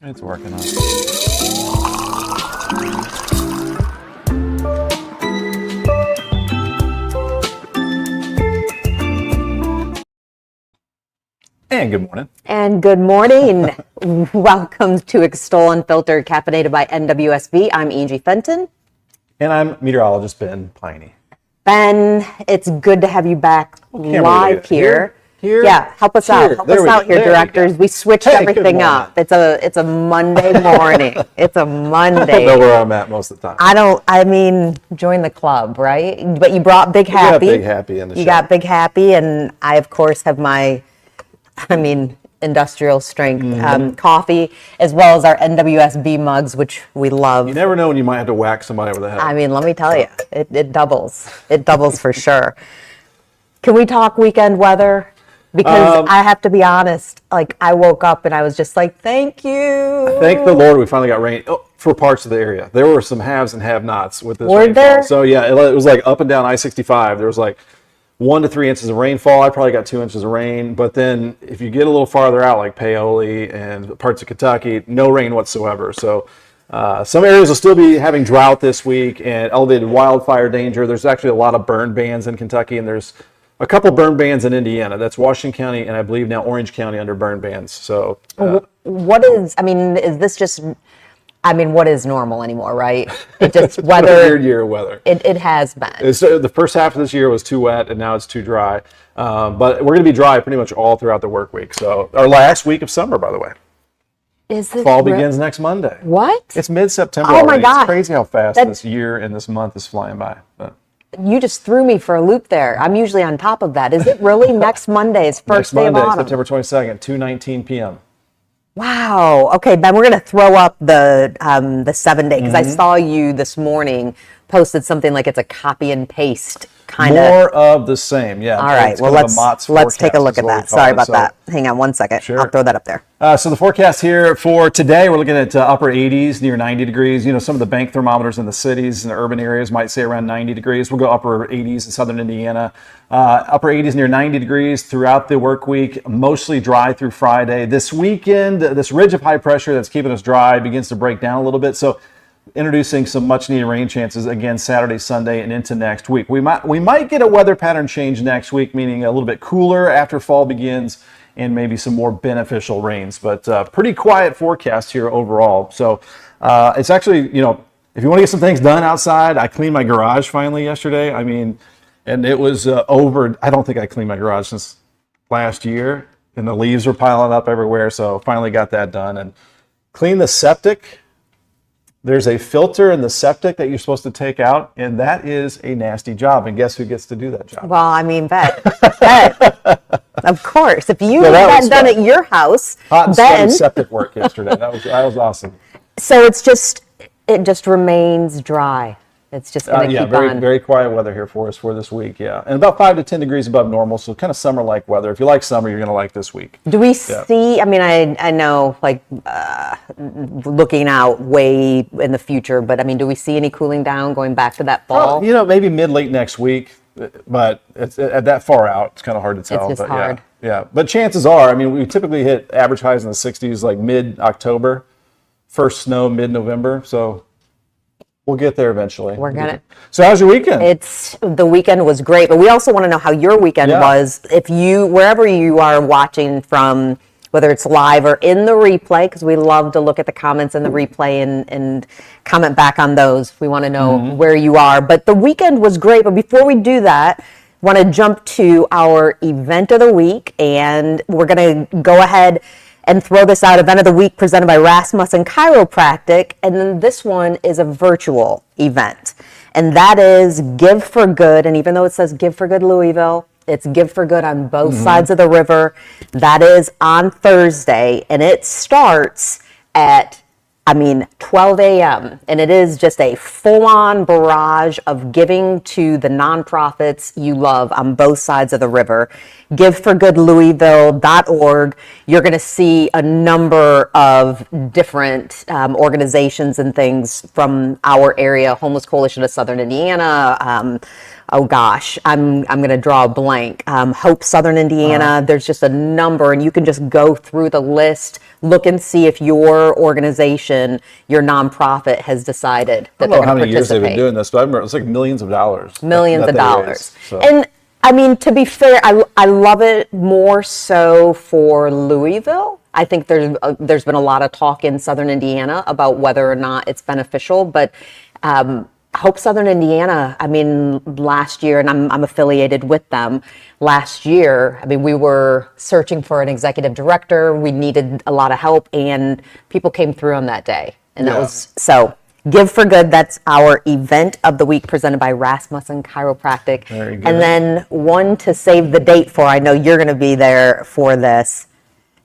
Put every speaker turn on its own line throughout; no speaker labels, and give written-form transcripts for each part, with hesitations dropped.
It's working on. And good morning.
And good morning. Welcome to Extol Unfiltered, Caffeinated by NWSB. I'm Angie Fenton.
And I'm meteorologist Ben Piney.
Ben, it's good to have you back live here. Yeah, help us out. Help us out here, directors. We switched everything up. It's a Monday morning. It's a Monday.
I don't know where I'm at most of the time.
I mean, join the club, right? But you brought Big Happy.
You got Big Happy in the show.
You got Big Happy, and I, of course, have my, industrial strength coffee, as well as our NWSB mugs, which we love.
You never know when you might have to whack somebody over the head.
I mean, let me tell you, it doubles. It doubles for sure. Can we talk weekend weather? Because I have to be honest, I woke up and I was just like, thank you.
Thank the Lord we finally got rain for parts of the area. There were some haves and have-nots with this
Were
rainfall.
there?
So yeah, it was like up and down I-65. There was 1 to 3 inches of rainfall. I probably got 2 inches of rain. But then if you get a little farther out, like Paoli and parts of Kentucky, no rain whatsoever. So some areas will still be having drought this week and elevated wildfire danger. There's actually a lot of burn bans in Kentucky, and there's a couple burn bans in Indiana. That's Washington County and I believe now Orange County under burn bans. So
is this just, what is normal anymore, right? It just weather.
It's a weird year of weather.
It has been.
The first half of this year was too wet and now it's too dry. But we're going to be dry pretty much all throughout the work week. So our last week of summer, by the way.
Is this
Fall begins next Monday.
What?
It's mid-September
Oh my
already.
God.
It's crazy how fast this year and this month is flying by. But
you just threw me for a loop there. I'm usually on top of that. Is it really next Monday's first day of autumn?
September 22nd, 2:19 p.m.
Wow. Okay, Ben, we're going to throw up the 7 day because I saw you this morning posted something like it's a copy and paste kind of.
More of the same, yeah.
All right. Well, let's take a look at that. Sorry about that. Hang on 1 second. Sure. I'll throw that up there.
So the forecast here for today, we're looking at upper 80s, near 90 degrees. Some of the bank thermometers in the cities and the urban areas might say around 90 degrees. We'll go upper 80s in southern Indiana. Upper 80s near 90 degrees throughout the work week, mostly dry through Friday. This weekend, this ridge of high pressure that's keeping us dry begins to break down a little bit. So introducing some much needed rain chances again Saturday, Sunday, and into next week. We might get a weather pattern change next week, meaning a little bit cooler after fall begins and maybe some more beneficial rains, but pretty quiet forecast here overall. So it's actually, if you want to get some things done outside, I cleaned my garage finally yesterday. And it was over. I don't think I cleaned my garage since last year, and the leaves were piling up everywhere. So finally got that done and cleaned the septic. There's a filter in the septic that you're supposed to take out, and that is a nasty job. And guess who gets to do that job?
Well, Bet. Of course. If you had that done at your house,
hot and sweaty septic work yesterday. That was awesome.
So it just remains dry. It's just going to keep on.
Very quiet weather here for us for this week, yeah. And about 5 to 10 degrees above normal, so kind of summer-like weather. If you like summer, you're going to like this week.
Do we see, I know, looking out way in the future, but, do we see any cooling down going back to that fall?
Maybe mid-late next week, but it's at that far out. It's kind of hard to tell.
It's just hard.
Yeah, but chances are, we typically hit average highs in the 60s mid-October, first snow mid-November, so we'll get there eventually.
We're gonna.
So how's your weekend?
The weekend was great, but we also want to know how your weekend was. If wherever you are watching from, whether it's live or in the replay, because we love to look at the comments in the replay and comment back on those. We want to know where you are. But the weekend was great. But before we do that, want to jump to our event of the week, and we're going to go ahead and throw this out. Event of the week presented by Rasmussen Chiropractic. And then this one is a virtual event. And that is Give for Good. And even though it says Give for Good Louisville, it's Give for Good on both sides of the river. That is on Thursday. And it starts at 12 a.m. And it is just a full-on barrage of giving to the nonprofits you love on both sides of the river. giveforgoodlouisville.org. You're going to see a number of different organizations and things from our area, Homeless Coalition of Southern Indiana. Oh gosh, I'm going to draw a blank. Hope Southern Indiana. There's just a number, and you can just go through the list, look and see if your organization, your nonprofit, has decided that
I don't
they're
know how
going to
many years they've been
participate.
doing this, but I remember it's like millions of dollars.
Millions
that
of
they
dollars.
raise, so.
And I mean, to be fair, I love it more so for Louisville. I think there's been a lot of talk in Southern Indiana about whether or not it's beneficial, but Hope Southern Indiana, I mean, last year, and I'm affiliated with them, last year, I mean, we were searching for an executive director. We needed a lot of help, and people came through on that day. And that was, so Give for Good, that's our event of the week presented by Rasmussen Chiropractic.
Very good.
And then one to save the date for, I know you're going to be there for this.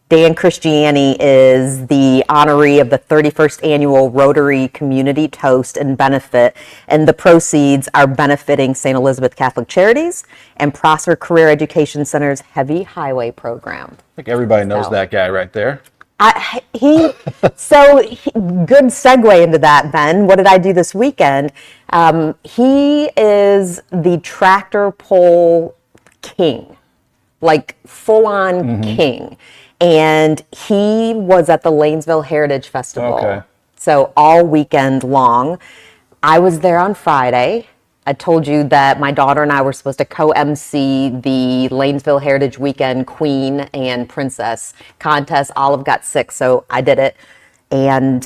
Dan Christiani is the honoree of the 31st Annual Rotary Community Toast and Benefit, and the proceeds are benefiting St. Elizabeth Catholic Charities and Prosper Career Education Center's Heavy Highway Program.
I think everybody knows that guy right there.
Good segue into that, Ben. What did I do this weekend? He is the tractor pull king, like full-on king. And he was at the Lanesville Heritage Festival.
Okay.
So all weekend long. I was there on Friday. I told you that my daughter and I were supposed to co-MC the Lanesville Heritage Weekend Queen and Princess contest. Olive got sick, so I did it. And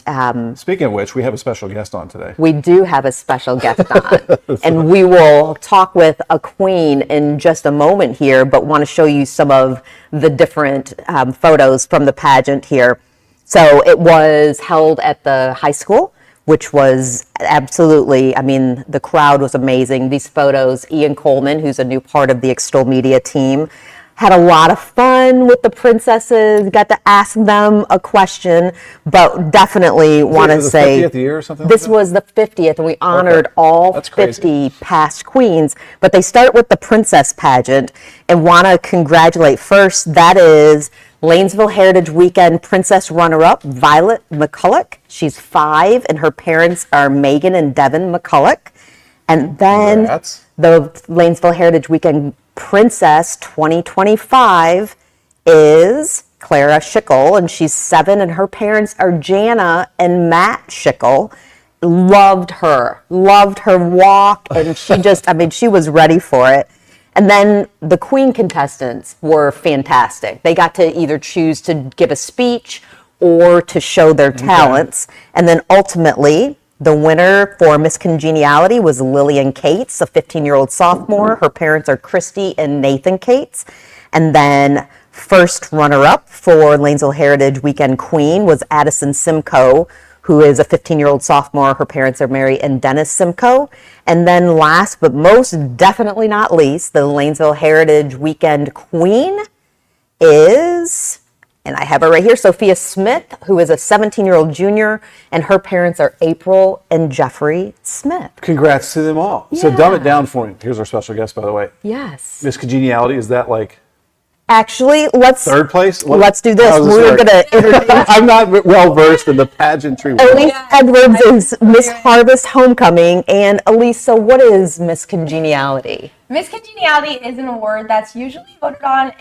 Speaking of which, we have a special guest on today.
we do have a special guest on, and we will talk with a queen in just a moment here, but want to show you some of the different photos from the pageant here. So it was held at the high school, which was absolutely, I mean, the crowd was amazing. These photos, Ian Coleman, who's a new part of the Extol Media team, had a lot of fun with the princesses, got to ask them a question, but definitely want to say...
Was it the 50th year or something?
This was the 50th, and we honored all
That's crazy.
50 past queens. But they start with the princess pageant and want to congratulate first. That is Lanesville Heritage Weekend Princess runner-up, Violet McCulloch. She's 5, and her parents are Megan and Devin McCulloch. And then
Congrats.
the Lanesville Heritage Weekend Princess 2025 is Clara Schickel, and she's 7, and her parents are Jana and Matt Schickel. Loved her walk, and she just, I mean, she was ready for it. And then the Queen contestants were fantastic. They got to either choose to give a speech or to show their talents. And then ultimately, the winner for Miss Congeniality was Lillian Cates, a 15-year-old sophomore. Her parents are Christy and Nathan Cates. And then first runner-up for Lanesville Heritage Weekend Queen was Addison Simcoe, who is a 15-year-old sophomore. Her parents are Mary and Dennis Simcoe. And then last but most definitely not least, the Lanesville Heritage Weekend Queen is, and I have her right here, Sophia Smith, who is a 17-year-old junior, and her parents are April and Jeffrey Smith.
Congrats to them all. So dumb it down for me. Here's our special guest, by the way.
Yes.
Miss Congeniality, is that like
Actually, let's
third place?
let's do this.
How does this
We're
work?
going to introduce
I'm not well versed in the pageantry world.
Elise Edwards is Miss Harvest Homecoming. And Elise, so what is Miss Congeniality?
Miss Congeniality is an award that's usually voted on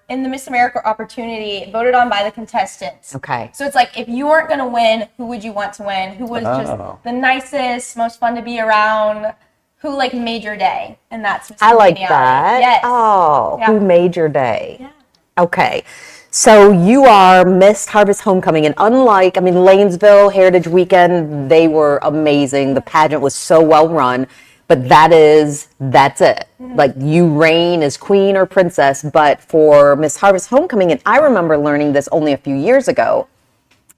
in the Miss America opportunity, voted on by the contestants.
Okay.
So it's like, if you weren't going to win, who would you want to win? Who was just the nicest, most fun to be around? Who like made your day? And that's Miss
I like
Congeniality.
that.
Yes.
Oh,
Yeah.
who made your day?
Yeah.
Okay. So you are Miss Harvest Homecoming, and unlike, I mean, Lanesville Heritage Weekend, they were amazing. The pageant was so well run, but that's it. Like, you reign as queen or princess, but for Miss Harvest Homecoming, and I remember learning this only a few years ago,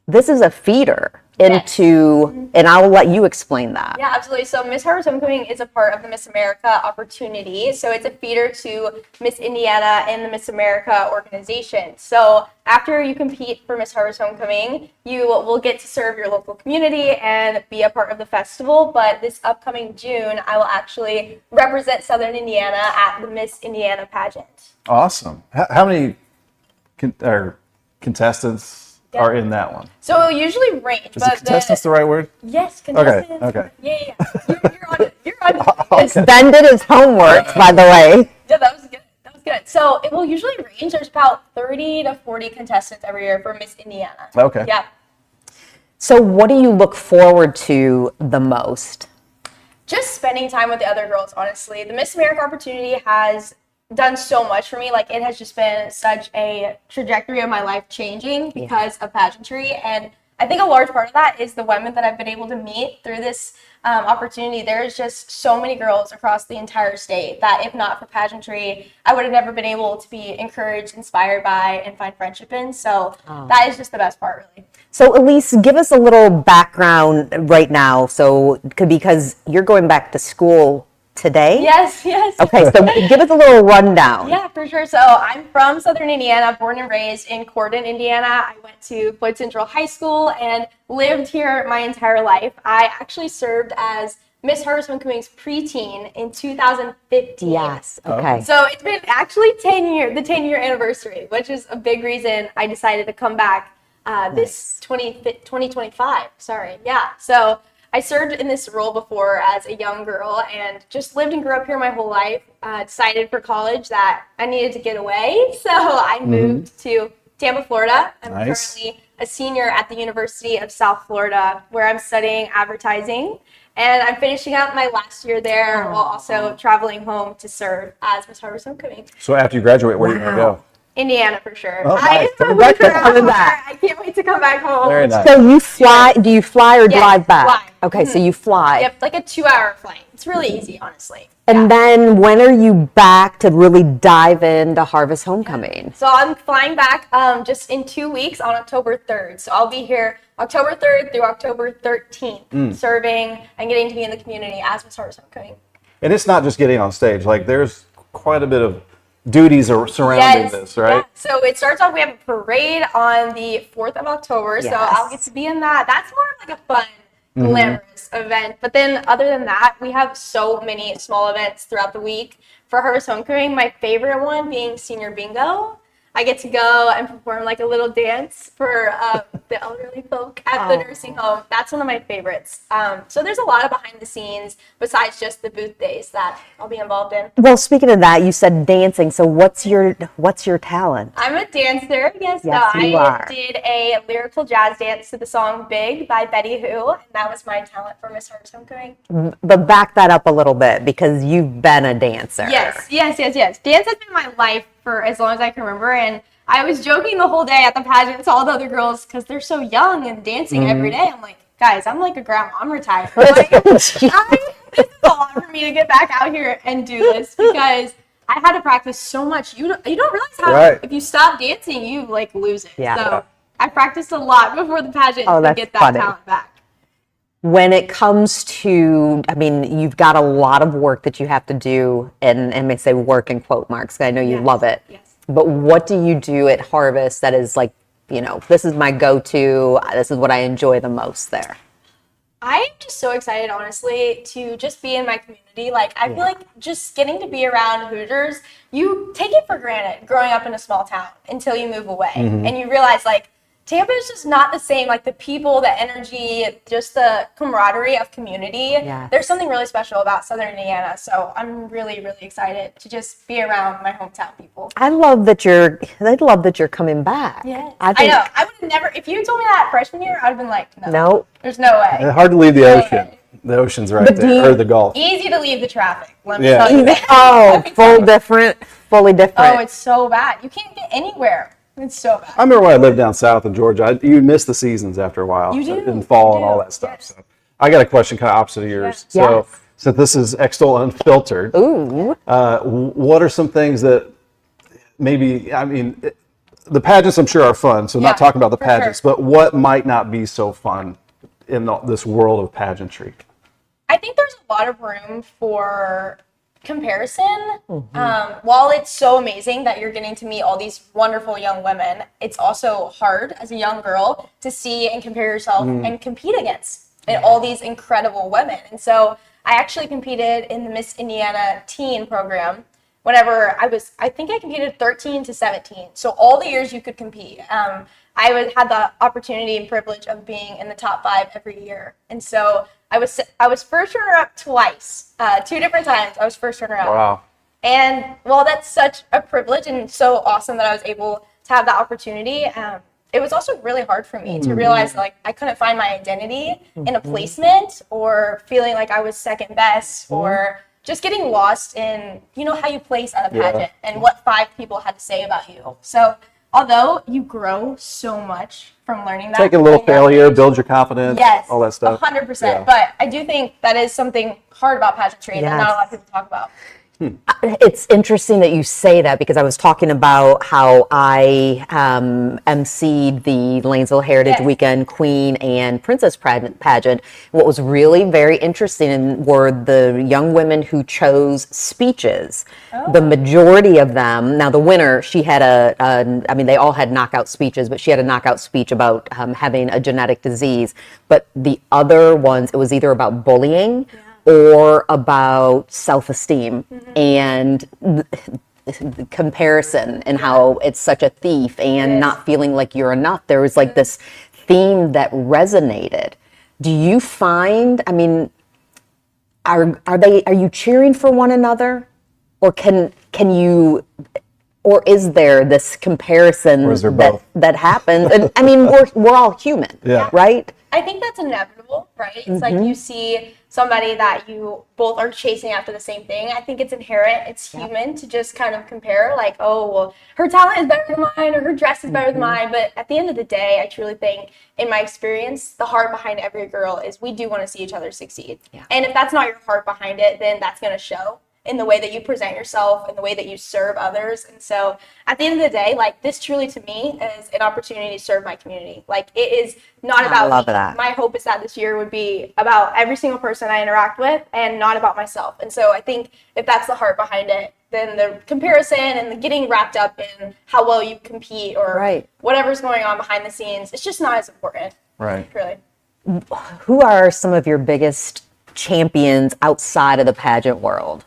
this is a feeder into, and I'll let you explain that.
Yeah, absolutely. So Miss Harvest Homecoming is a part of the Miss America opportunity. So it's a feeder to Miss Indiana and the Miss America organization. So after you compete for Miss Harvest Homecoming, you will get to serve your local community and be a part of the festival. But this upcoming June, I will actually represent Southern Indiana at the Miss Indiana pageant.
Awesome. How many contestants are in that one?
So it'll usually range.
Is contestants the right word?
Yes, contestants.
Okay.
Yeah. You're on it. You're on it.
It's Ben did his homework, by the way.
Yeah, that was good. So it will usually range. There's about 30 to 40 contestants every year for Miss Indiana.
Okay.
Yeah.
So what do you look forward to the most?
Just spending time with the other girls, honestly. The Miss America opportunity has done so much for me. Like, it has just been such a trajectory of my life changing because of pageantry. And I think a large part of that is the women that I've been able to meet through this opportunity. There's just so many girls across the entire state that if not for pageantry, I would have never been able to be encouraged, inspired by, and find friendship in. So that is just the best part, really.
So Elise, give us a little background right now. So because you're going back to school today?
Yes.
Okay, so give us a little rundown.
Yeah, for sure. So I'm from Southern Indiana, born and raised in Corydon, Indiana. I went to Floyd Central High School and lived here my entire life. I actually served as Miss Harvest Homecoming's preteen in 2015.
Yes, okay.
So it's been actually the 10-year anniversary, which is a big reason I decided to come back this 2025. Sorry, yeah. So I served in this role before as a young girl and just lived and grew up here my whole life. Decided for college that I needed to get away, so I moved to Tampa, Florida. I'm currently a senior at the University of South Florida, where I'm studying advertising. And I'm finishing up my last year there while also traveling home to serve as Miss Harvest Homecoming.
So after you graduate, where are you going to go?
Indiana for sure.
Oh, nice.
I
Coming back.
I can't wait to come back home.
Very nice.
So you fly, do you fly or drive back?
Fly.
Okay, so you fly.
Yep, like a 2-hour flight. It's really easy, honestly.
And then when are you back to really dive into Harvest Homecoming?
So I'm flying back just in 2 weeks on October 3rd. So I'll be here October 3rd through October 13th, serving and getting to be in the community as Miss Harvest Homecoming.
And it's not just getting on stage. Like, there's quite a bit of duties are surrounding this, right?
Yeah. So it starts off, we have a parade on the 4th of October. So I'll get to be in that. That's more like a fun, glamorous event. But then other than that, we have so many small events throughout the week. For Harvest Homecoming, my favorite one being Senior Bingo. I get to go and perform like a little dance for the elderly folk at the nursing home. That's one of my favorites. So there's a lot of behind the scenes besides just the booth days that I'll be involved in.
Well, speaking of that, you said dancing. So what's your talent?
I'm a dancer. Yes,
you are.
Did a lyrical jazz dance to the song "Big" by Betty Who, and that was my talent for Miss Harvest Homecoming.
But back that up a little bit because you've been a dancer.
Yes. Dance has been my life for as long as I can remember, and I was joking the whole day at the pageant to all the other girls because they're so young and dancing every day. I'm like, guys, I'm like a grandma. I'm retired. Like, this is a lot for me to get back out here and do this because I had to practice so much. You don't realize how if you stop dancing, you like lose it.
Yeah.
So I practiced a lot before the pageant to get that talent back.
When it comes to, I mean, you've got a lot of work that you have to do, and may say work in quote marks, because I know you love it.
Yes.
But what do you do at Harvest that is like, you know, this is my go-to, this is what I enjoy the most there?
I'm just so excited, honestly, to just be in my community. Like, I feel like just getting to be around Hoosiers, you take it for granted growing up in a small town until you move away. And you realize, like, Tampa is just not the same. Like, the people, the energy, just the camaraderie of community.
Yeah.
There's something really special about Southern Indiana. So I'm really, really excited to just be around my hometown people.
I love that you're coming back.
Yes.
I
know. I would have never, if you told me that freshman year, I'd have been like, no.
Nope.
There's no way.
It's hard to leave the ocean. The ocean's right there, or the Gulf.
Easy to leave the traffic. Let me tell you that.
Oh, fully different.
Oh, it's so bad. You can't get anywhere. It's so bad.
I remember when I lived down south in Georgia. You miss the seasons after a while.
You do.
In fall and all that stuff.
Yes.
So I got a question kind of opposite of yours.
Yes.
So this is Extol Unfiltered.
Ooh.
What are some things that maybe, I mean, the pageants I'm sure are fun, so not talking about the pageants, but what might not be so fun in this world of pageantry?
I think there's a lot of room for comparison. While it's so amazing that you're getting to meet all these wonderful young women, it's also hard as a young girl to see and compare yourself and compete against all these incredible women. And so I actually competed in the Miss Indiana teen program whenever I think I competed 13 to 17. So all the years you could compete. Had the opportunity and privilege of being in the top 5 every year. And so I was first runner-up twice, 2 different times. I was first runner-up.
Wow.
And while that's such a privilege and so awesome that I was able to have that opportunity, it was also really hard for me to realize like I couldn't find my identity in a placement, or feeling like I was second best, or just getting lost in, how you place at a pageant and what 5 people had to say about you. So although you grow so much from learning that.
Take a little failure, build your confidence,
yes,
all that stuff.
100%.
Yeah.
But I do think that is something hard about pageantry that not a lot of people talk about.
It's interesting that you say that, because I was talking about how I emceed the Lanesville Heritage Weekend Queen and Princess pageant. What was really very interesting were the young women who chose speeches. The majority of them, now the winner, she had they all had knockout speeches, but she had a knockout speech about having a genetic disease. But the other ones, it was either about bullying or about self-esteem and the comparison, and how it's such a thief, and not feeling like you're enough. There was like this theme that resonated. Do you find, are you cheering for one another, or can you, or is there this comparison that happens? And we're all human, right?
I think that's inevitable, right? It's like you see somebody that you both are chasing after the same thing. I think it's inherent, it's human to just kind of compare, like, oh, well, her talent is better than mine, or her dress is better than mine. But at the end of the day, I truly think, in my experience, the heart behind every girl is we do want to see each other succeed. And if that's not your heart behind it, then that's going to show in the way that you present yourself and the way that you serve others. And so at the end of the day, like, this truly to me is an opportunity to serve my community. Like, it is not about me.
That.
My hope is that this year would be about every single person I interact with and not about myself. And so I think if that's the heart behind it, then the comparison and the getting wrapped up in how well you compete or whatever's going on behind the scenes, it's just not as important.
Right.
Really.
Who are some of your biggest champions outside of the pageant world?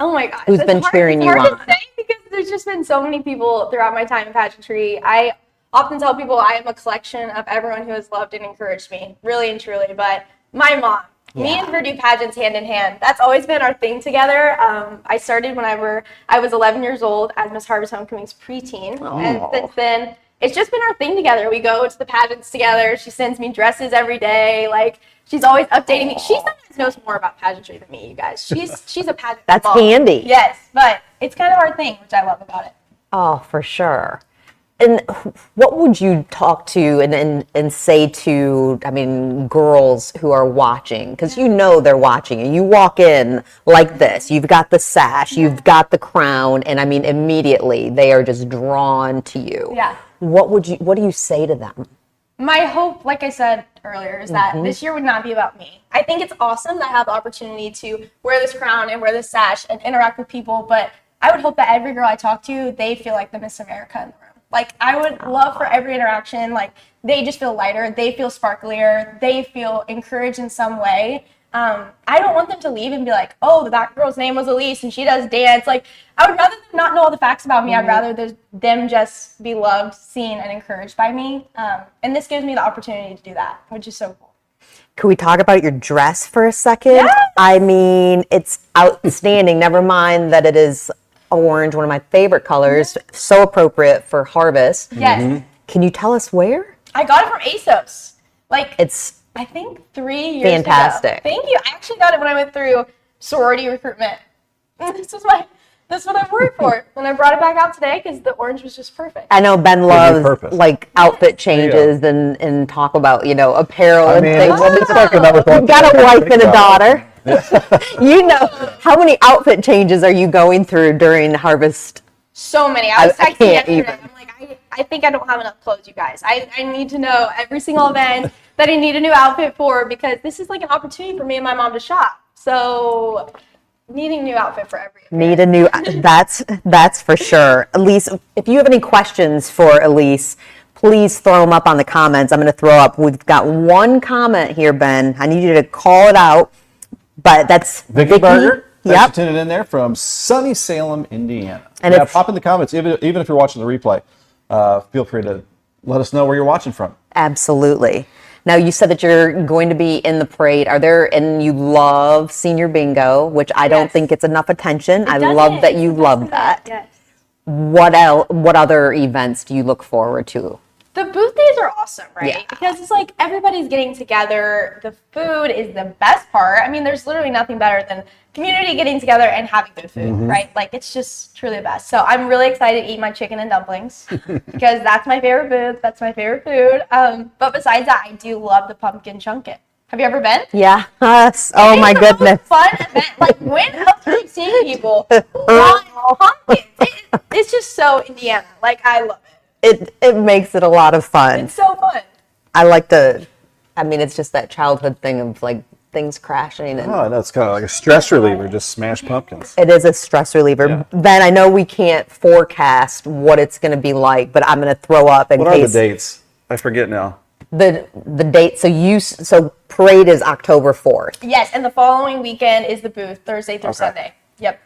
Oh my gosh.
Who's been cheering you on?
It's hard to say, because there's just been so many people throughout my time in pageantry. I often tell people I am a collection of everyone who has loved and encouraged me, really and truly. But my mom, me and her do pageants hand in hand. That's always been our thing together. I started whenever I was 11 years old as Miss Harvest Homecoming's preteen. And since then, it's just been our thing together. We go to the pageants together. She sends me dresses every day. Like, she's always updating me. She sometimes knows more about pageantry than me, you guys. She's a pageant
That's
mom.
handy.
Yes, but it's kind of our thing, which I love about it.
Oh, for sure. And what would you talk to and say to, girls who are watching? Because they're watching, and you walk in like this. You've got the sash, you've got the crown, and immediately they are just drawn to you.
Yeah.
What do you say to them?
My hope, like I said earlier, is that this year would not be about me. I think it's awesome that I have the opportunity to wear this crown and wear this sash and interact with people, but I would hope that every girl I talk to, they feel like the Miss America in the room. Like, I would love for every interaction, like, they just feel lighter, they feel sparklier, they feel encouraged in some way. I don't want them to leave and be like, oh, that girl's name was Elise and she does dance. Like, I would rather them not know all the facts about me. I'd rather them just be loved, seen, and encouraged by me. And this gives me the opportunity to do that, which is so cool.
Can we talk about your dress for a second?
Yes!
It's outstanding. Never mind that it is orange, one of my favorite colors, so appropriate for Harvest.
Yes.
Can you tell us where?
I got it from ASOS. Like,
it's
I think 3 years
fantastic.
ago. Thank you. I actually got it when I went through sorority recruitment. This is what I worked for. And I brought it back out today because the orange was just perfect.
I know Ben loves like outfit changes and talk about, apparel and things. You've got a wife and a daughter. How many outfit changes are you going through during Harvest?
So many. I was texting yesterday. I'm like, I think I don't have enough clothes, you guys. I need to know every single event. that I need a new outfit for, because this is like an opportunity for me and my mom to shop. So needing a new outfit for every event.
Need a new, that's for sure. Elise, if you have any questions for Elise, please throw them up on the comments. I'm going to throw up, we've got one comment here, Ben. I need you to call it out, but that's
Vicky Berger. Thanks
Yep.
for tuning in there from sunny Salem, Indiana.
And
And pop in the comments, even if you're watching the replay. Feel free to let us know where you're watching from.
Absolutely. Now, you said that you're going to be in the parade. And you love senior bingo, which I don't
Yes.
think it's enough attention. I
doesn't.
love that you
It's
love
awesome.
that.
Yes.
What else? What other events do you look forward to?
The booth days are awesome, right?
Yeah.
Because it's like everybody's getting together. The food is the best part. I mean, there's literally nothing better than community getting together and having good food, right? Like, it's just truly the best. So I'm really excited to eat my chicken and dumplings because that's my favorite booth. That's my favorite food. But besides that, I do love the pumpkin chunkin. Have you ever been?
Yeah. Oh my
It's the most
goodness.
fun event. Like, when else are you seeing people want pumpkins? It's just so Indiana. Like, I love it.
It makes it a lot of fun.
It's so fun.
I like to. I mean, it's just that childhood thing of like things crashing, and
Oh, that's kind of like a stress reliever. Just smash pumpkins.
it is a stress reliever.
Yeah.
Ben, I know we can't forecast what it's going to be like, but I'm going to throw up in
What are the
case
dates? I forget now.
the date. So parade is October 4th.
Yes, and the following weekend is the booth, Thursday through
Okay.
Sunday. Yep.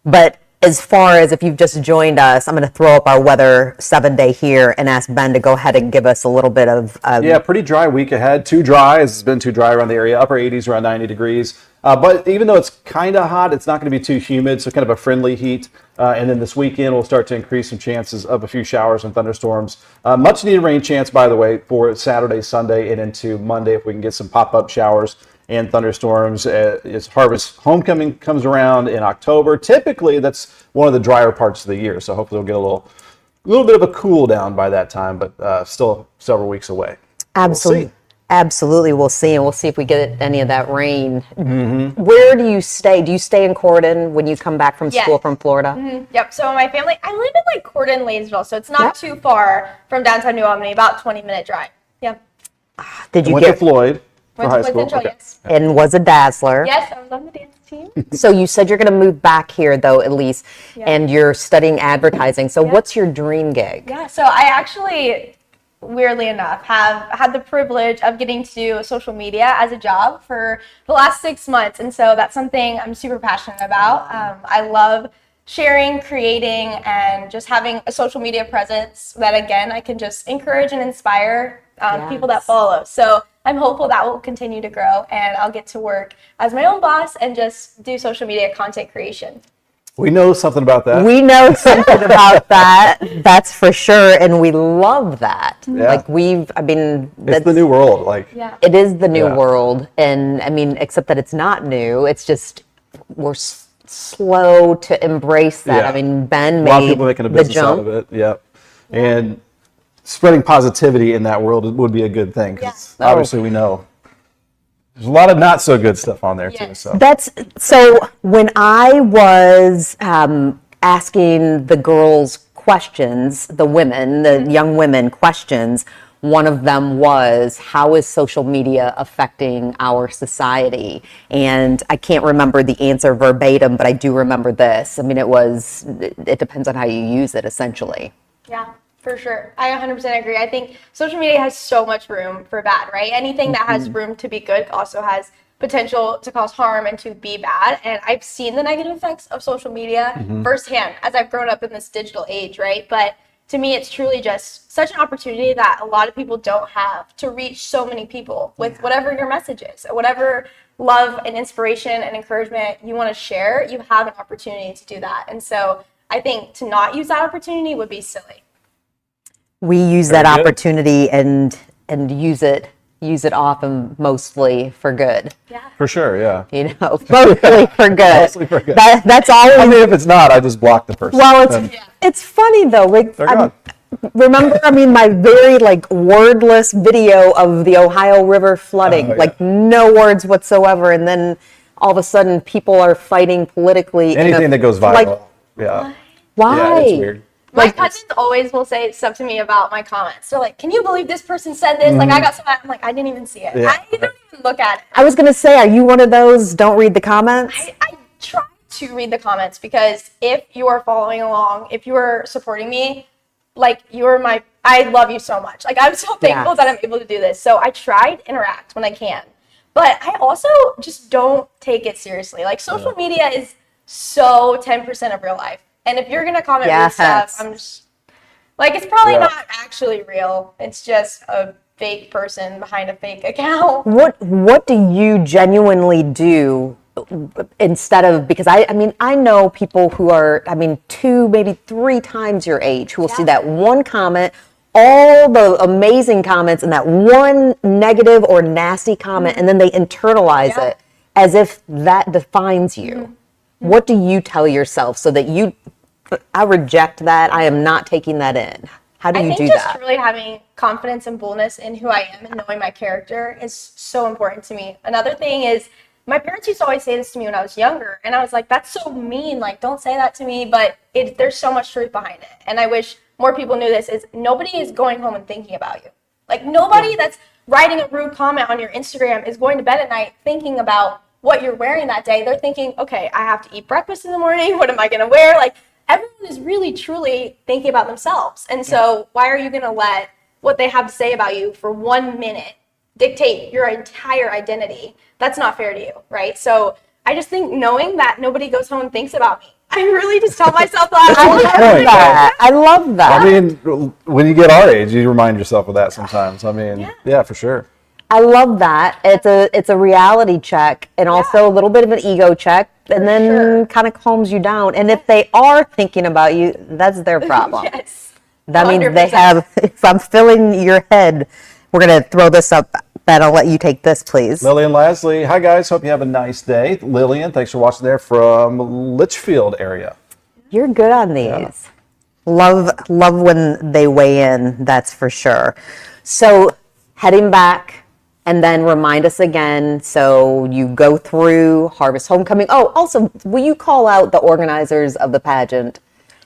But as far as if you've just joined us, I'm going to throw up our weather 7-day here and ask Ben to go ahead and give us a little bit of.
Yeah, pretty dry week ahead. Too dry. It's been too dry around the area. Upper 80s, around 90 degrees. But even though it's kind of hot, it's not going to be too humid, so kind of a friendly heat. And then this weekend, we'll start to increase some chances of a few showers and thunderstorms. Much needed rain chance, by the way, for Saturday, Sunday, and into Monday if we can get some pop-up showers and thunderstorms as Harvest Homecoming comes around in October. Typically, that's one of the drier parts of the year, so hopefully we'll get a little bit of a cool down by that time, but still several weeks away.
Absolutely.
We'll see.
Absolutely, we'll see, and we'll see if we get any of that rain. Where do you stay? Do you stay in Corden when you come back from
Yes.
school from Florida?
Yep. So my family, I live in like Corden, Lanesville, so it's not
Yep.
too far from downtown New Albany, about 20-minute drive. Yep.
Did you
Went to
get?
Floyd for
Went
high
to
school.
Central,
Okay.
yes.
And was a dazzler.
Yes, I was on the dance team.
So you said you're going to move back here, though, Elise, and you're studying advertising. So what's your dream gig?
Yeah, so I actually, weirdly enough, have had the privilege of getting to do social media as a job for the last 6 months. And so that's something I'm super passionate about. I love sharing, creating, and just having a social media presence that, again, I can just encourage and inspire people that
Yes.
follow. So I'm hopeful that will continue to grow, and I'll get to work as my own boss and just do social media content creation.
We know something about that.
We know something about that. That's for sure, and we love that.
Yeah.
Like I mean,
It's the new world. Like,
Yeah.
it is the new
Yeah.
world, and I mean, except that it's not new. It's just we're slow to embrace that.
Yeah.
I mean, Ben
a
made
lot of people making a
the
business out
jump.
of it. Yep. And spreading positivity in that world would be a good thing. 'Cause
Yeah.
obviously we know there's a lot of not so good stuff on there too.
Yes.
So
That's so. When I was asking the girls questions, the women, the young women questions, one of them was, how is social media affecting our society? And I can't remember the answer verbatim, but I do remember this. I mean, it depends on how you use it, essentially.
Yeah, for sure. I 100% agree. I think social media has so much room for bad, right? Anything that has room to be good also has potential to cause harm and to be bad. And I've seen the negative effects of social media firsthand as I've grown up in this digital age, right? But to me, it's truly just such an opportunity that a lot of people don't have to reach so many people with whatever your message is, or whatever love and inspiration and encouragement you want to share. You have an opportunity to do that. And so I think to not use that opportunity would be silly.
We use
Very
that
good.
opportunity and use it often mostly for good.
Yeah.
for sure, yeah.
You know, mostly for good.
Mostly for good.
That's always.
I mean, if it's not, I just block the person.
Well,
Then
it's funny though. Like,
they're gone.
remember, I mean, my very like wordless video of the Ohio River flooding,
Oh, yeah.
like no words whatsoever, and then all of a sudden people are fighting politically.
Anything that goes viral.
Like,
yeah.
why?
Yeah, it's weird.
My cousins always will say stuff to me about my comments. They're like, "Can you believe this person said this?" Like, I got some. I'm like, I didn't even see it.
Yeah.
I didn't even look at it.
I was going to say, are you one of those don't read the comments?
I try to read the comments because if you are following along, if you are supporting me, like I love you so much. Like, I'm so thankful that I'm able to do this. So I try to interact when I can. But I also just don't take it seriously. Like, social media is so 10% of real life. And if you're going to comment real stuff, I'm just, like, it's probably not actually real. It's just a fake person behind a fake account.
What do you genuinely do instead of, because I mean, I know people who are, 2, maybe 3 times your age who will see that one comment, all the amazing comments, and that one negative or nasty comment, and then they internalize it as if that defines you. What do you tell yourself so that I reject that, I am not taking that in? How do you do that? I think
just really having confidence and boldness in who I am and knowing my character is so important to me. Another thing is, my parents used to always say this to me when I was younger, and I was like, that's so mean, like, don't say that to me, but there's so much truth behind it. And I wish more people knew this, is nobody is going home and thinking about you. Like, nobody that's writing a rude comment on your Instagram is going to bed at night thinking about what you're wearing that day. They're thinking, okay, I have to eat breakfast in the morning, what am I going to wear? Like, everyone is really, truly thinking about themselves. And so why are you going to let what they have to say about you for 1 minute dictate your entire identity? That's not fair to you, right? So I just think knowing that nobody goes home and thinks about me, I really just tell myself that.
I love that.
I mean, when you get our age, you remind yourself of that sometimes. I mean, yeah, for sure.
I love that. It's a reality check and also a little bit of an ego check, and then kind of calms you down. And if they are thinking about you, that's their problem.
Yes.
That means they have, if I'm filling your head, we're going to throw this up. Ben, I'll let you take this, please.
Lillian Lasley. Hi, guys. Hope you have a nice day. Lillian, thanks for watching there from Litchfield area.
You're good on these. Yeah. Love when they weigh in, that's for sure. So heading back, and then remind us again. So you go through Harvest Homecoming. Oh, also, will you call out the organizers of the pageant?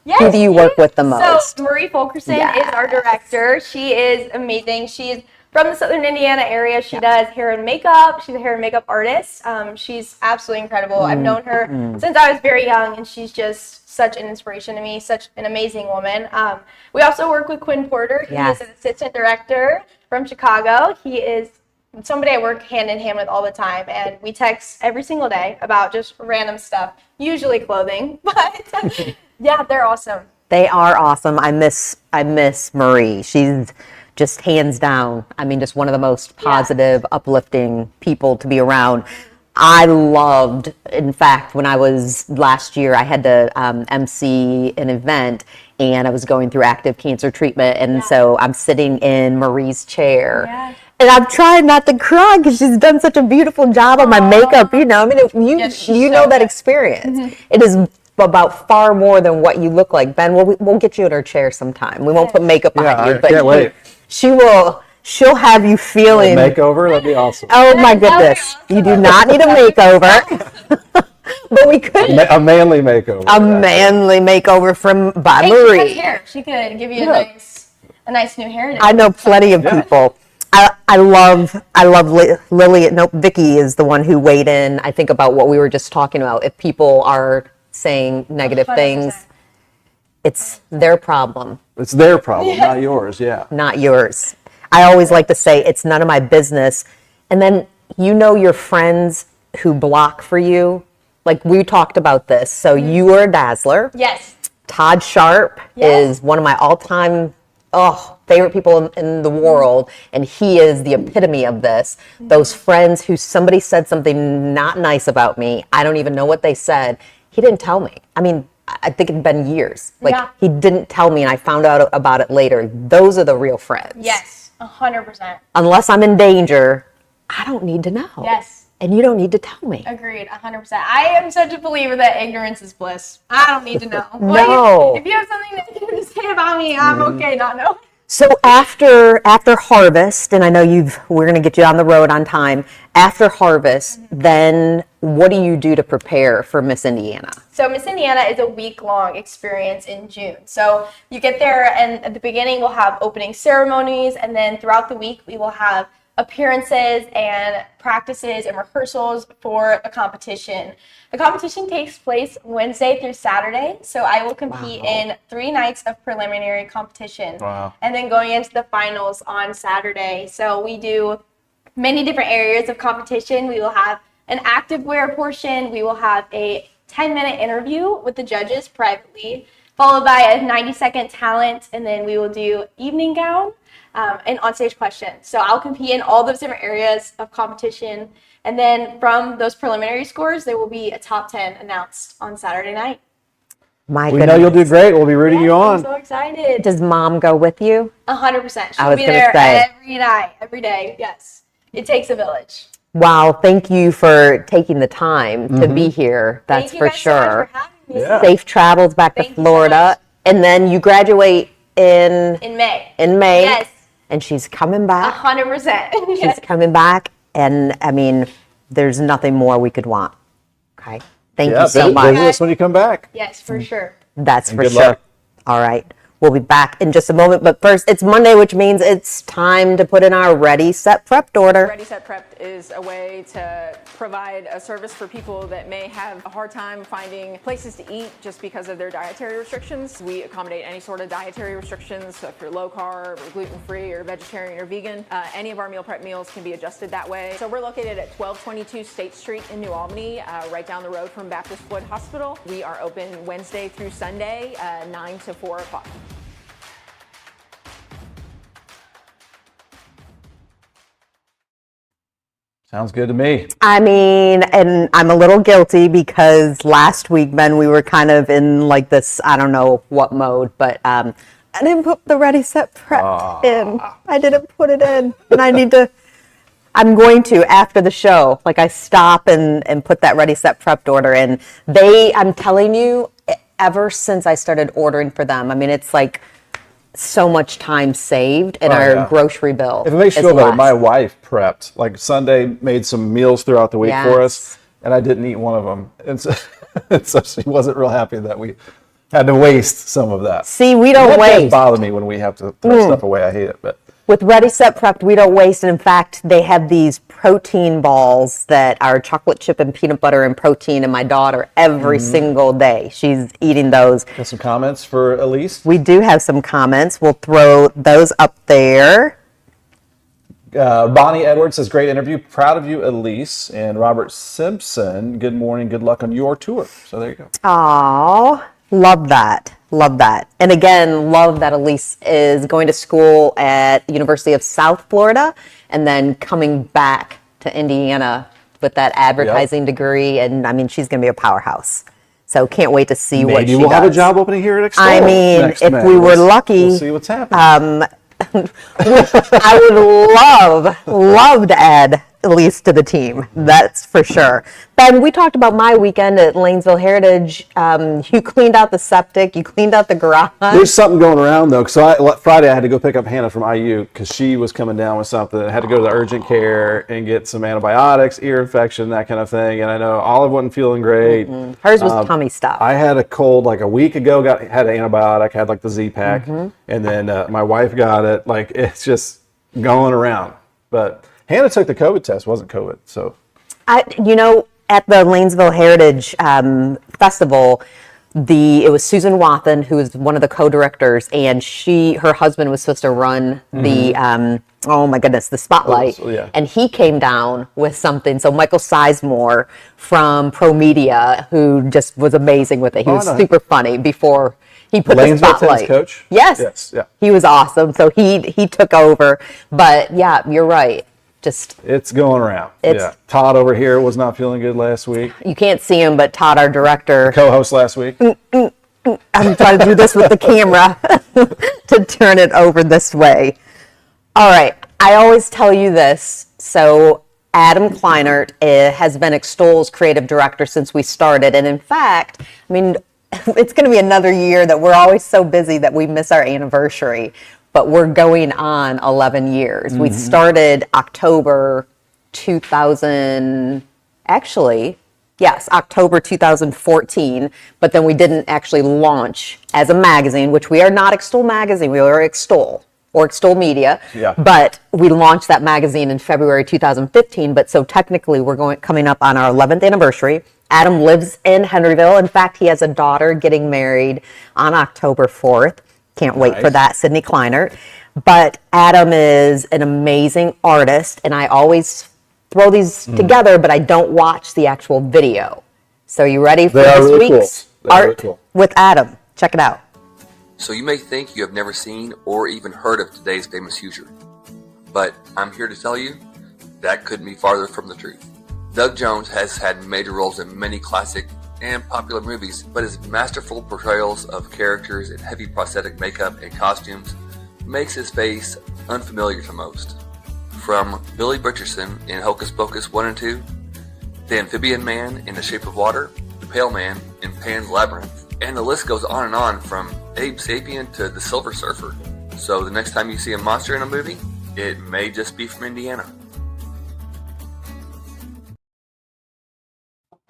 Yes,
who do you work with the most?
So Marie Fulkerson is our director. She is amazing. She's from the Southern Indiana area. She does hair and makeup. She's a hair and makeup artist. She's absolutely incredible. I've known her since I was very young, and she's just such an inspiration to me, such an amazing woman. We also work with Quinn Porter. He is an assistant director from Chicago. He is somebody I work hand in hand with all the time, and we text every single day about just random stuff, usually clothing, but yeah, they're awesome.
They are awesome. I miss Marie. She's just hands down, just one of the most positive, uplifting people to be around. I loved, in fact, when I was last year, I had to MC an event, and I was going through active cancer treatment, and so I'm sitting in Marie's chair. Yeah. And I'm trying not to cry because she's done such a beautiful job on my makeup. You know that experience. Mm-hmm. It is about far more than what you look like. Ben, we'll get you in her chair sometime. We won't put makeup on you, but
can't wait.
She'll have you feeling
a makeover. That'd be awesome.
Oh my goodness, you do not need a makeover. But we could
a manly makeover.
A manly makeover by Marie.
She hair. She could give you a nice new hair.
I know plenty of people. I love Lily. No, Vicky is the one who weighed in, I think, about what we were just talking about. If people are saying negative 100%. Things, it's their problem.
It's their problem, not yours. Yeah.
Not yours. I always like to say it's none of my business. And then your friends who block for you. Like we talked about this. So you are a dazzler.
Yes.
Todd Sharp is one of my all-time favorite people in the world, and he is the epitome of this. Those friends who somebody said something not nice about me, I don't even know what they said. He didn't tell me. I think it'd been years. He didn't tell me, and I found out about it later. Those are the real friends.
Yes, 100%.
Unless I'm in danger, I don't need to know.
Yes.
And you don't need to tell me.
Agreed, 100%. I am such a believer that ignorance is bliss. I don't need to know.
No.
If you have something negative to say about me, I'm okay not knowing.
So after Harvest, and I know we're going to get you on the road on time. After Harvest, then what do you do to prepare for Miss Indiana?
So Miss Indiana is a week-long experience in June. So you get there, and at the beginning we'll have opening ceremonies, and then throughout the week we will have appearances and practices and rehearsals for a competition. The competition takes place Wednesday through Saturday, so I will compete in 3 nights of preliminary competition, and then going into the finals on Saturday. So we do many different areas of competition. We will have an active wear portion. We will have a 10-minute interview with the judges privately, followed by a 90-second talent, and then we will do evening gown and onstage questions. So I'll compete in all those different areas of competition, and then from those preliminary scores, there will be a top 10 announced on Saturday night.
My
We
goodness.
know you'll do great. We'll be rooting you on.
I'm so excited.
Does Mom go with you?
100%. She'll
was
be
gonna
there
say.
every night, every day. Yes. It takes a village.
Wow, thank you for taking the time to be here. That's
Thank you
for
guys so much
sure.
for having me.
Yeah.
Safe travels back
Thank
to
you so
Florida.
much.
And then you graduate in
In May.
May.
Yes.
And she's coming back.
100%.
She's
Yes.
coming back. And I mean, there's nothing more we could want. Okay. Thank you so
Visit
much.
us when you come back.
Yes, for sure.
That's for
good
sure.
luck.
All right. We'll be back in just a moment. But first, it's Monday, which means it's time to put in our Ready, Set, Prepped order.
Ready Set Prep is a way to provide a service for people that may have a hard time finding places to eat just because of their dietary restrictions. We accommodate any sort of dietary restrictions, so if you're low carb, or gluten-free, or vegetarian or vegan, any of our meal prep meals can be adjusted that way. So we're located at 1222 State Street in New Albany, right down the road from Baptist Floyd Hospital. We are open Wednesday through Sunday, 9 to 4 o'clock.
Sounds good to me.
I mean, and I'm a little guilty because last week, Ben, we were kind of in like this, I don't know what mode, but I didn't put the Ready, Set, Prep in. I didn't put it in. And I need to, I'm going to after the show, like I stop and put that Ready, Set, Prepped order in. I'm telling you, ever since I started ordering for them, I mean, it's like so much time saved in our grocery bill.
If it makes you
is
feel better,
less.
my wife prepped. Like Sunday, made some meals throughout the week for us,
Yes.
and I didn't eat one of them. And so, and so she wasn't real happy that we had to waste some of that.
See, we don't
That does
waste.
bother me when we have to throw stuff away. I hate it, but
With Ready, Set, Prepped, we don't waste. And in fact, they have these protein balls that are chocolate chip and peanut butter and protein, and my daughter every single day. She's eating those.
got some comments for Elise.
We do have some comments. We'll throw those up there.
Bonnie Edwards says, great interview. Proud of you, Elise. And Robert Simpson, good morning. Good luck on your tour. So there you go.
Oh, love that. Love that. And again, love that Elise is going to school at the University of South Florida and then coming back to Indiana with that advertising degree. And I mean, she's going to be a powerhouse. So can't wait to see what
Maybe
she
we'll
does.
have a job opening here at Extol.
I mean,
next
if
May.
we were
We'll-
lucky,
we'll see what's happening.
I would love to add Elise to the team. That's for sure. Ben, we talked about my weekend at Lanesville Heritage. You cleaned out the septic. You cleaned out the garage.
There's something going around though. So Friday I had to go pick up Hannah from IU because she was coming down with something. I had to go to the urgent care and get some antibiotics, ear infection, that kind of thing. And I know Olive wasn't feeling great.
Hers was tummy stuff.
I had a cold like a week ago. Had an antibiotic. Had like the Z-Pack, and then my wife got it. Like it's just going around. But Hannah took the COVID test. Wasn't COVID. So
At the Lanesville Heritage Festival, it was Susan Wathen, who was one of the co-directors, and her husband was supposed to run the oh my goodness, the spotlight.
Oh, yeah.
And he came down with something. So Michael Sizemore from Pro Media, who just was amazing with it. He was
nice.
super funny before he put the
Lanesville tennis
spotlight.
coach?
Yes.
Yes, yeah.
He was awesome. So he took over. But yeah, you're right. Just
it's going around.
It's-
Yeah. Todd over here was not feeling good last week.
you can't see him, but Todd, our director,
Co-host last week.
I'm trying to do this with the camera to turn it over this way. All right. I always tell you this. So Adam Kleinert has been Extol's creative director since we started. And in fact, I mean, it's going to be another year that we're always so busy that we miss our anniversary. But we're going on 11 years. We started October 2000, actually, Yes, October 2014, but then we didn't actually launch as a magazine, which we are not Extol Magazine, we are Extol or Extol Media.
Yeah.
But we launched that magazine in February 2015, but so technically we're coming up on our 11th anniversary. Adam lives in Henryville. In fact, he has a daughter getting married on October 4th. Can't wait for that, Sydney Kleinert. But Adam is an amazing artist, and I always throw these together, but I don't watch the actual video. So you ready for this
really
week's
cool.
Art
Really cool.
with Adam? Check it out.
So you may think you have never seen or even heard of today's famous Hoosier, but I'm here to tell you that couldn't be farther from the truth. Doug Jones has had major roles in many classic and popular movies, but his masterful portrayals of characters in heavy prosthetic makeup and costumes makes his face unfamiliar to most. From Billy Butcherson in Hocus Pocus 1 and 2, the Amphibian Man in The Shape of Water, the Pale Man in Pan's Labyrinth, and the list goes on from Abe Sapien to the Silver Surfer. So the next time you see a monster in a movie, it may just be from Indiana.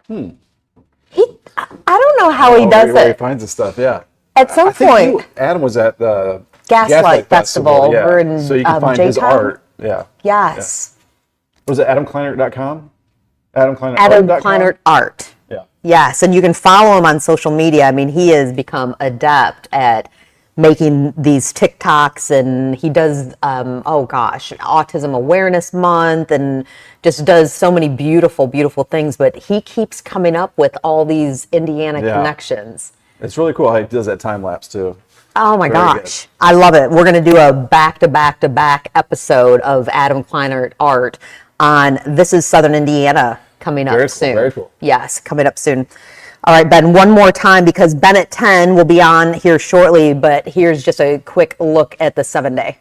I don't know how he does
Where he
it.
finds this stuff, yeah.
At some
I think
point,
Adam was at the
Gaslight Festival
yeah.
over in
so you can find his
J-Town?
art. Yeah.
yes,
Was it AdamKleinert.com?
Adam
AdamKleinert.com?
Kleinert Art.
Yeah.
Yes, and you can follow him on social media. I mean, he has become adept at making these TikToks, and he does, Autism Awareness Month, and just does so many beautiful, beautiful things. But he keeps coming up with all these Indiana
Yeah.
connections.
It's really cool how he does that time lapse too.
Oh my
Very
gosh, I love it. We're going to do a back-to-back-to-back episode of Adam Kleinert Art on This is Southern Indiana coming up
Very cool,
soon.
very cool.
Yes, coming up soon. All right, Ben, one more time because Ben at 10 will be on here shortly, but here's just a quick look at the 7-day.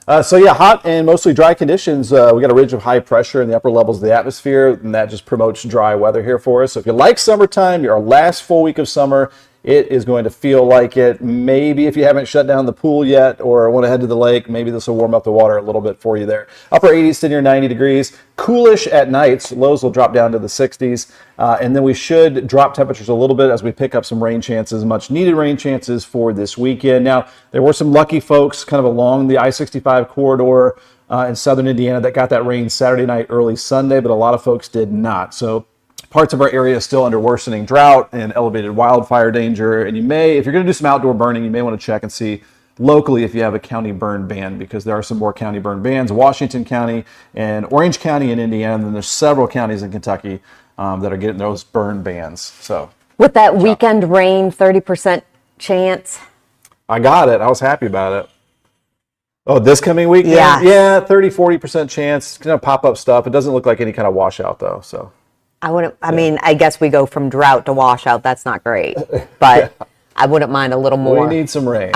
Hot and mostly dry conditions. We got a ridge of high pressure in the upper levels of the atmosphere, and that just promotes dry weather here for us. So if you like summertime, our last full week of summer, it is going to feel like it. Maybe if you haven't shut down the pool yet or want to head to the lake, maybe this will warm up the water a little bit for you there. Upper 80s to near 90 degrees. Coolish at nights. Lows will drop down to the 60s. And then we should drop temperatures a little bit as we pick up some rain chances, much needed rain chances for this weekend. Now, there were some lucky folks kind of along the I-65 corridor in southern Indiana that got that rain Saturday night, early Sunday, but a lot of folks did not. So parts of our area is still under worsening drought and elevated wildfire danger. And you may, if you're going to do some outdoor burning, you may want to check and see locally if you have a county burn ban, because there are some more county burn bans. Washington County and Orange County in Indiana, and then there's several counties in Kentucky that are getting those burn bans. So
With that weekend rain, 30% chance.
I got it. I was happy about it. Oh, this coming weekend?
Yes.
Yeah, 30-40% chance. It's going to pop up stuff. It doesn't look like any kind of washout though. So
I mean, I guess we go from drought to washout. That's not great, but I wouldn't mind a little more.
we need some rain.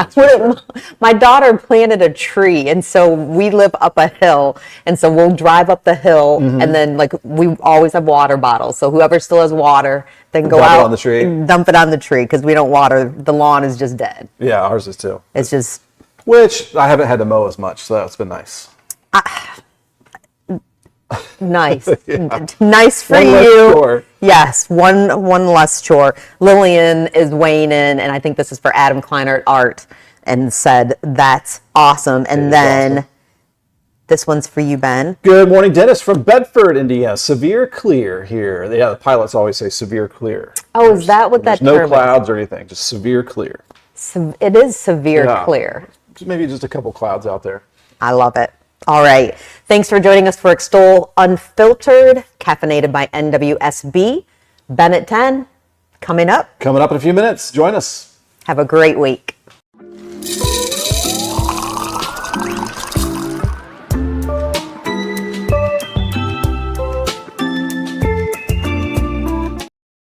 My daughter planted a tree, and so we live up a hill, and so we'll drive up the hill, and then like we always have water bottles. So whoever still has water, then go
Dump it
out
on the tree.
and dump it on the tree because we don't water. The lawn is just dead.
Yeah, ours is too.
It's just
Which I haven't had to mow as much, so that's been nice.
nice, nice for
One less
you.
chore.
Yes, one less chore. Lillian is weighing in, and I think this is for Adam Kleinert Art, and said that's awesome. And then this one's for you, Ben.
Good morning, Dennis from Bedford, Indiana. Severe clear here. Yeah, the pilots always say severe clear.
Oh, is that what that
There's no
term
clouds or anything, just severe clear.
is? It is severe
Yeah.
clear.
Maybe just a couple clouds out there.
I love it. All right. Thanks for joining us for Extol Unfiltered, caffeinated by NWSB. Ben at 10, coming up.
Coming up in a few minutes. Join us.
Have a great week.